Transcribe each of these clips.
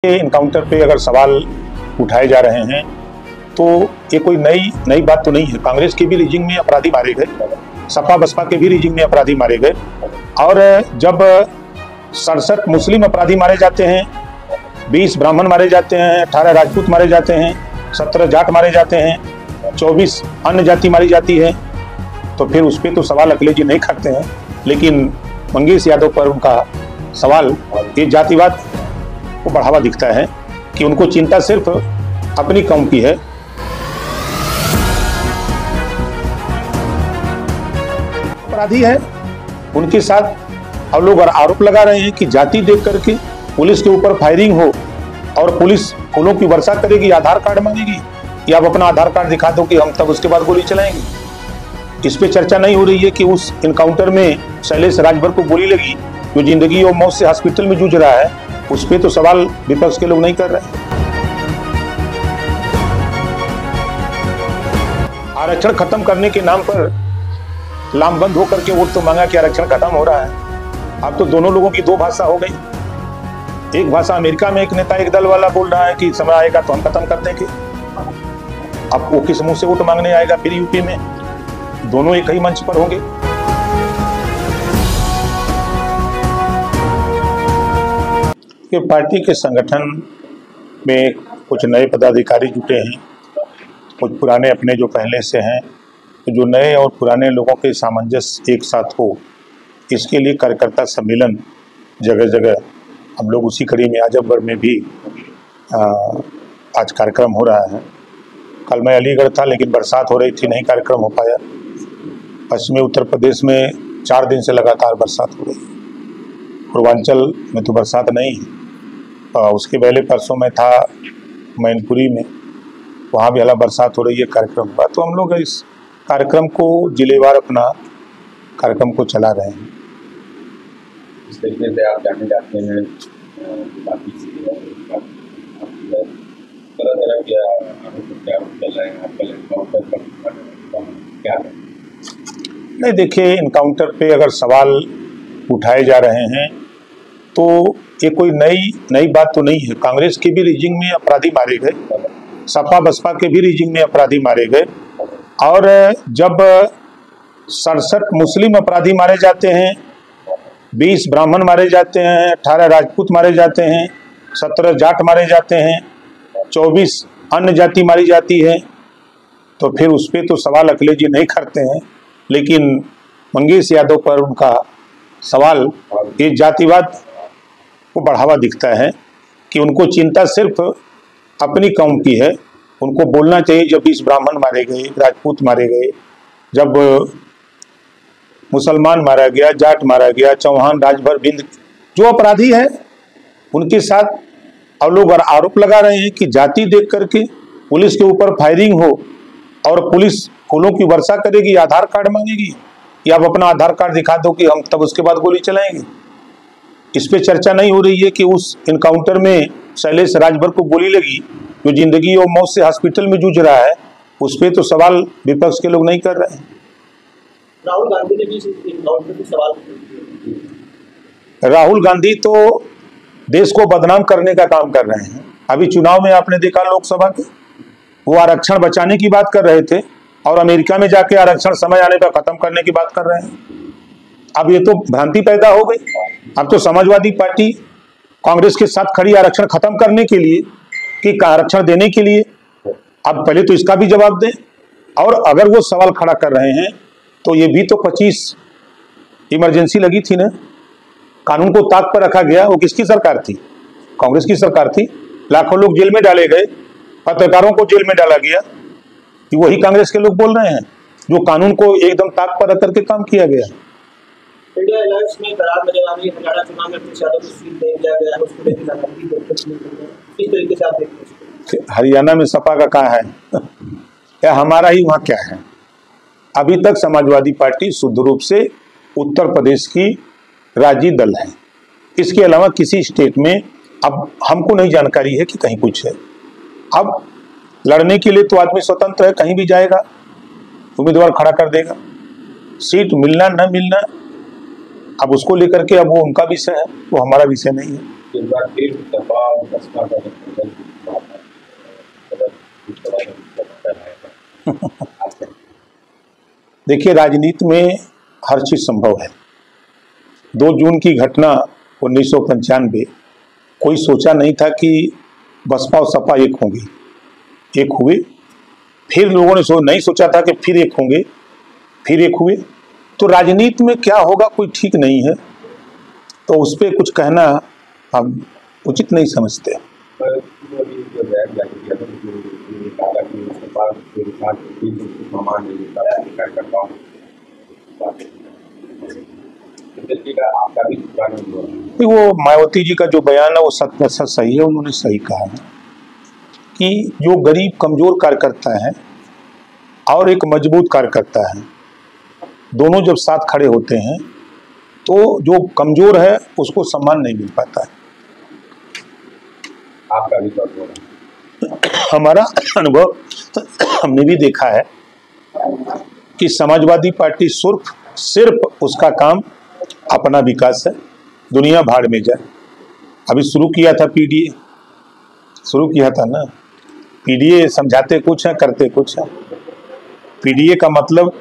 Encounter पे अगर सवाल उठाए जा रहे हैं तो ये कोई नई बात तो नहीं है। कांग्रेस के भी रीजिंग में अपराधी मारे गए, सपा बसपा के भी रीजिंग में अपराधी मारे गए, और जब 67 मुस्लिम अपराधी मारे जाते हैं, 20 ब्राह्मण मारे जाते हैं, 18 राजपूत मारे जाते हैं, 17 जाट मारे जाते हैं, 24 अन्य जाति मारी जाती है, तो फिर उस पर तो सवाल अखिलेश जी नहीं करते हैं। लेकिन मंगेश यादव पर उनका सवाल ये जातिवाद को बढ़ावा दिखता है कि उनको चिंता सिर्फ अपनी कौम की है। अपराधी है उनके साथ अब लोग आरोप लगा रहे हैं कि जाति देख करके पुलिस के ऊपर फायरिंग हो और पुलिस फूलों की वर्षा करेगी, आधार कार्ड मांगेगी कि आप अपना आधार कार्ड दिखा दो कि हम तब उसके बाद गोली चलाएंगे। इस पे चर्चा नहीं हो रही है कि उस इनकाउंटर में शैलेश राजभर को गोली लगी, जो जिंदगी और मौत से हॉस्पिटल में जूझ रहा है, उस पे तो सवाल विपक्ष के लोग नहीं कर रहे। आरक्षण खत्म करने के नाम पर लामबंद होकर के वोट तो मांगा कि आरक्षण खत्म हो रहा है। अब तो दोनों लोगों की दो भाषा हो गई। एक भाषा अमेरिका में एक नेता एक दल वाला बोल रहा है कि समय आएगा तो हम खत्म कर देंगे, अब वो किस मुंह से वोट मांगने आएगा फिर यूपी में। दोनों एक ही मंच पर होंगे। कि पार्टी के संगठन में कुछ नए पदाधिकारी जुटे हैं, कुछ पुराने अपने जो पहले से हैं, तो जो नए और पुराने लोगों के सामंजस्य एक साथ हो, इसके लिए कार्यकर्ता सम्मेलन जगह जगह हम लोग उसी कड़ी में आजमगढ़ में भी आज कार्यक्रम हो रहा है। कल मैं अलीगढ़ था लेकिन बरसात हो रही थी, नहीं कार्यक्रम हो पाया। पश्चिमी उत्तर प्रदेश में 4 दिन से लगातार बरसात हो रही है, पूर्वांचल में तो बरसात नहीं है। उसके पहले परसों में था मैनपुरी में, वहाँ भी हला बरसात हो रही है, कार्यक्रम हुआ। तो हम लोग इस कार्यक्रम को जिलेवार अपना कार्यक्रम को चला रहे हैं। इस तरीके से आप जाने जाते हैं नहीं, देखिए, इनकाउंटर पे अगर सवाल उठाए जा रहे हैं तो ये कोई नई बात तो नहीं है। कांग्रेस के भी रीजिंग में अपराधी मारे गए, सपा बसपा के भी रीजिंग में अपराधी मारे गए, और जब 67 मुस्लिम अपराधी मारे जाते हैं, 20 ब्राह्मण मारे जाते हैं, 18 राजपूत मारे जाते हैं, 17 जाट मारे जाते हैं, 24 अन्य जाति मारी जाती है, तो फिर उस पर तो सवाल अखिलेश जी नहीं करते हैं। लेकिन मंगेश यादव पर उनका सवाल ये जातिवाद को बढ़ावा दिखता है कि उनको चिंता सिर्फ अपनी कौम की है। उनको बोलना चाहिए जब 20 ब्राह्मण मारे गए, राजपूत मारे गए, जब मुसलमान मारा गया, जाट मारा गया, चौहान, राजभर, बिंद, जो अपराधी है उनके साथ अब लोग आरोप लगा रहे हैं कि जाति देख करके पुलिस के ऊपर फायरिंग हो और पुलिस फूलों की वर्षा करेगी, आधार कार्ड मांगेगी कि आप अपना आधार कार्ड दिखा दो कि हम तब उसके बाद गोली चलाएंगे। इस पे चर्चा नहीं हो रही है कि उस इनकाउंटर में शैलेश राजभर को गोली लगी, जो जिंदगी और मौत से हॉस्पिटल में जूझ रहा है, उस पे तो सवाल विपक्ष के लोग नहीं कर रहे हैं। राहुल गांधी ने भी इनकाउंटर पे सवाल किया। राहुल गांधी तो देश को बदनाम करने का काम कर रहे हैं। अभी चुनाव में आपने देखा लोकसभा के, वो आरक्षण बचाने की बात कर रहे थे और अमेरिका में जाके आरक्षण समय आने पर खत्म करने की बात कर रहे हैं। अब ये तो भ्रांति पैदा हो गई। अब तो समाजवादी पार्टी कांग्रेस के साथ खड़ी आरक्षण खत्म करने के लिए कि आरक्षण देने के लिए। अब पहले तो इसका भी जवाब दें, और अगर वो सवाल खड़ा कर रहे हैं तो ये भी तो 25 इमरजेंसी लगी थी ना, कानून को ताक पर रखा गया। वो किसकी सरकार थी? कांग्रेस की सरकार थी। लाखों लोग जेल में डाले गए, पत्रकारों को जेल में डाला गया, कि वही कांग्रेस के लोग बोल रहे हैं जो कानून को एकदम ताक पर रख करके काम किया गया। इंडिया अलायंस में करार नजर हरियाणा चुनाव में अखिलेश यादव को सीट नहीं दिया गया है, उसको लेकर किस तरीके से आप देखते हैं? हरियाणा में सपा का कहाँ है या हमारा ही वहाँ क्या है? अभी तक समाजवादी पार्टी शुद्ध रूप से उत्तर प्रदेश की राज्य दल है। इसके अलावा किसी स्टेट में अब हमको नहीं जानकारी है कि कहीं कुछ है। अब लड़ने के लिए तो आदमी स्वतंत्र है, कहीं भी जाएगा, उम्मीदवार खड़ा कर देगा। सीट मिलना न मिलना अब उसको लेकर के अब वो उनका विषय है, वो हमारा विषय नहीं है। इस बार फिर सपा और बसपा का देखिए, राजनीति में हर चीज संभव है। 2 जून की घटना 1995, कोई सोचा नहीं था कि बसपा और सपा एक होंगी, एक हुए। फिर लोगों ने नहीं सोचा था कि फिर एक होंगे, फिर एक हुए। तो राजनीति में क्या होगा कोई ठीक नहीं है, तो उस पर कुछ कहना हम उचित नहीं समझते। वो मायावती जी का जो बयान है वो 100% सही है। उन्होंने सही कहा है कि जो गरीब कमजोर कार्यकर्ता है और एक मजबूत कार्यकर्ता है, दोनों जब साथ खड़े होते हैं तो जो कमजोर है उसको सम्मान नहीं मिल पाता है। आपका भी हमारा अनुभव हमने भी देखा है कि समाजवादी पार्टी सिर्फ उसका काम अपना विकास है, दुनिया भाड़ में जाए। अभी शुरू किया था पीडीए, शुरू किया था ना। पीडीए समझाते कुछ है, करते कुछ है। पीडीए का मतलब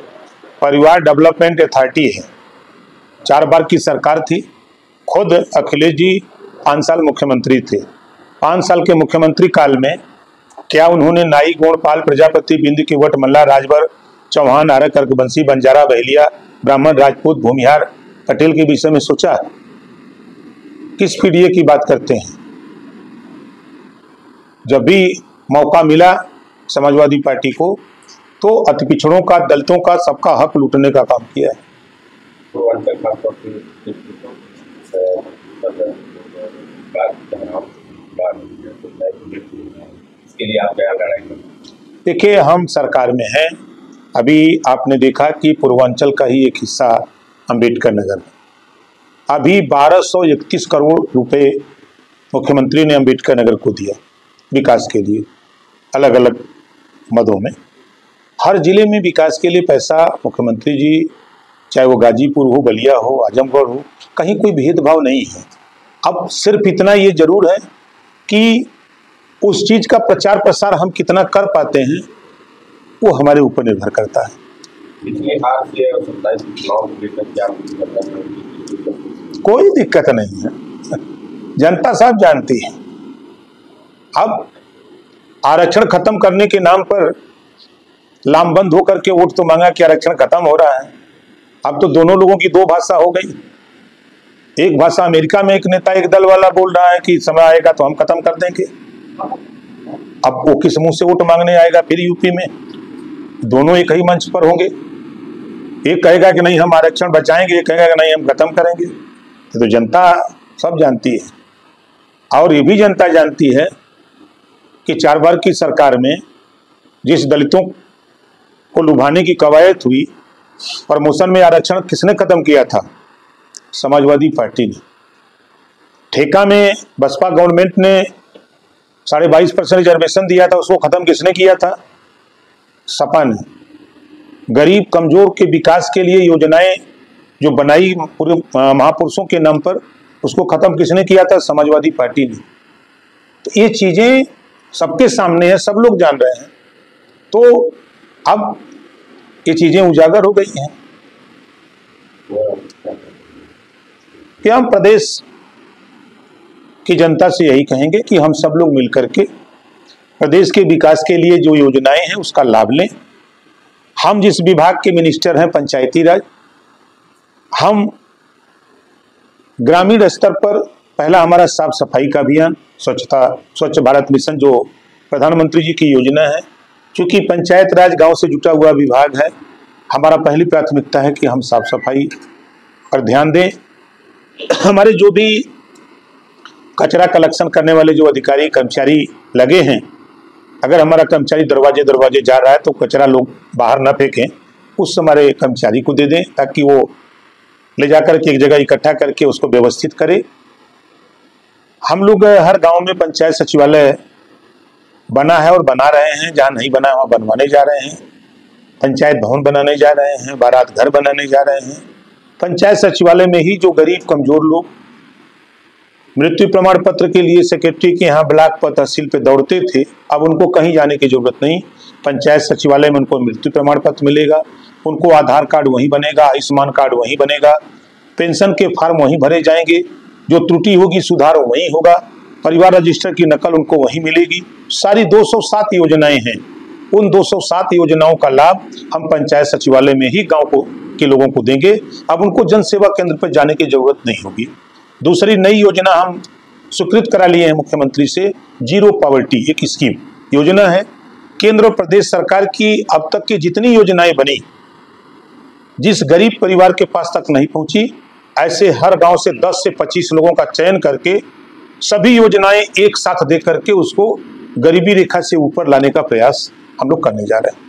परिवार डेवलपमेंट अथॉरिटी है। 4 बार की सरकार थी। खुद अखिलेश जी 5 साल मुख्यमंत्री थे। 5 साल के मुख्यमंत्री काल में क्या उन्होंने नाई, गोणपाल, प्रजापति, बिंद की वट, मल्ला, राजभर, चौहान, आर्य, कर्कवंशी, बंजारा, बहेलिया, ब्राह्मण, राजपूत, भूमिहार, पटेल के विषय में सोचा? किस पीडीए की बात करते हैं? जब भी मौका मिला समाजवादी पार्टी को तो अति पिछड़ों का, दलितों का, सबका हक लूटने का काम किया है। देखिए, हम सरकार में हैं। अभी आपने देखा कि पूर्वांचल का ही एक हिस्सा अंबेडकर नगर है। अभी 1231 करोड़ रुपए मुख्यमंत्री ने अंबेडकर नगर को दिया विकास के लिए, अलग अलग मदों में। हर जिले में विकास के लिए पैसा मुख्यमंत्री जी, चाहे वो गाजीपुर हो, बलिया हो, आजमगढ़ हो, कहीं कोई भेदभाव नहीं है। अब सिर्फ इतना ये जरूर है कि उस चीज का प्रचार प्रसार हम कितना कर पाते हैं वो हमारे ऊपर निर्भर करता है। कोई दिक्कत नहीं है, जनता सब जानती है। अब आरक्षण खत्म करने के नाम पर लामबंद होकर के वोट तो मांगा कि आरक्षण खत्म हो रहा है। अब तो दोनों लोगों की 2 भाषा हो गई। एक भाषा अमेरिका में एक नेता, एक दल वाला बोल रहा है कि समय आएगा तो हम खत्म कर देंगे। अब वो किस मुंह से वोट मांगने आएगा फिर यूपी में? दोनों एक ही मंच पर होंगे। एक कहेगा कि नहीं हम आरक्षण बचाएंगे, एक कहेगा कि नहीं हम खत्म करेंगे। तो जनता सब जानती है। और ये भी जनता जानती है कि 4 बार की सरकार में जिस दलितों को लुभाने की कवायद हुई, प्रमोशन में आरक्षण किसने खत्म किया था? समाजवादी पार्टी ने। ठेका में बसपा गवर्नमेंट ने 22.5% रिजर्वेशन दिया था, उसको खत्म किसने किया था? सपा ने। गरीब कमजोर के विकास के लिए योजनाएं जो बनाई पूरे महापुरुषों के नाम पर, उसको खत्म किसने किया था? समाजवादी पार्टी ने। तो ये चीजें सबके सामने है, सब लोग जान रहे हैं। तो अब ये चीजें उजागर हो गई हैं कि हम प्रदेश की जनता से यही कहेंगे कि हम सब लोग मिलकर के प्रदेश के विकास के लिए जो योजनाएं हैं उसका लाभ लें। हम जिस विभाग के मिनिस्टर हैं, पंचायती राज, हम ग्रामीण स्तर पर पहला हमारा साफ सफाई का अभियान, स्वच्छ भारत मिशन जो प्रधानमंत्री जी की योजना है, क्योंकि पंचायत राज गांव से जुटा हुआ विभाग है, हमारा पहली प्राथमिकता है कि हम साफ सफाई पर ध्यान दें। हमारे जो भी कचरा कलेक्शन करने वाले जो अधिकारी कर्मचारी लगे हैं, अगर हमारा कर्मचारी दरवाजे दरवाजे जा रहा है तो कचरा लोग बाहर ना फेंकें, उस हमारे कर्मचारी को दे दें ताकि वो ले जाकर के एक जगह इकट्ठा करके उसको व्यवस्थित करे। हम लोग हर गांव में पंचायत सचिवालय बना है और बना रहे हैं, जहाँ नहीं बना वहाँ बनवाने जा रहे हैं। पंचायत भवन बनाने जा रहे हैं, बारात घर बनाने जा रहे हैं। पंचायत सचिवालय में ही जो गरीब कमजोर लोग मृत्यु प्रमाण पत्र के लिए सेक्रेटरी के यहाँ ब्लॉक पर तहसील पे दौड़ते थे, अब उनको कहीं जाने की जरूरत नहीं। पंचायत सचिवालय में उनको मृत्यु प्रमाण पत्र मिलेगा, उनको आधार कार्ड वहीं बनेगा, आयुष्मान कार्ड वहीं बनेगा, पेंशन के फॉर्म वहीं भरे जाएंगे, जो त्रुटि होगी सुधार वहीं होगा, परिवार रजिस्टर की नकल उनको वहीं मिलेगी। सारी 207 योजनाएं हैं, उन 207 योजनाओं का लाभ हम पंचायत सचिवालय में ही गांव के लोगों को देंगे। अब उनको जन सेवा केंद्र पर जाने की जरूरत नहीं होगी। दूसरी नई योजना हम स्वीकृत करा लिए हैं मुख्यमंत्री से, जीरो पॉवर्टी एक स्कीम योजना है। केंद्र और प्रदेश सरकार की अब तक की जितनी योजनाएं बनी, जिस गरीब परिवार के पास तक नहीं पहुंची, ऐसे हर गांव से 10 से 25 लोगों का चयन करके सभी योजनाएं एक साथ दे करके उसको गरीबी रेखा से ऊपर लाने का प्रयास हम लोग करने जा रहे हैं।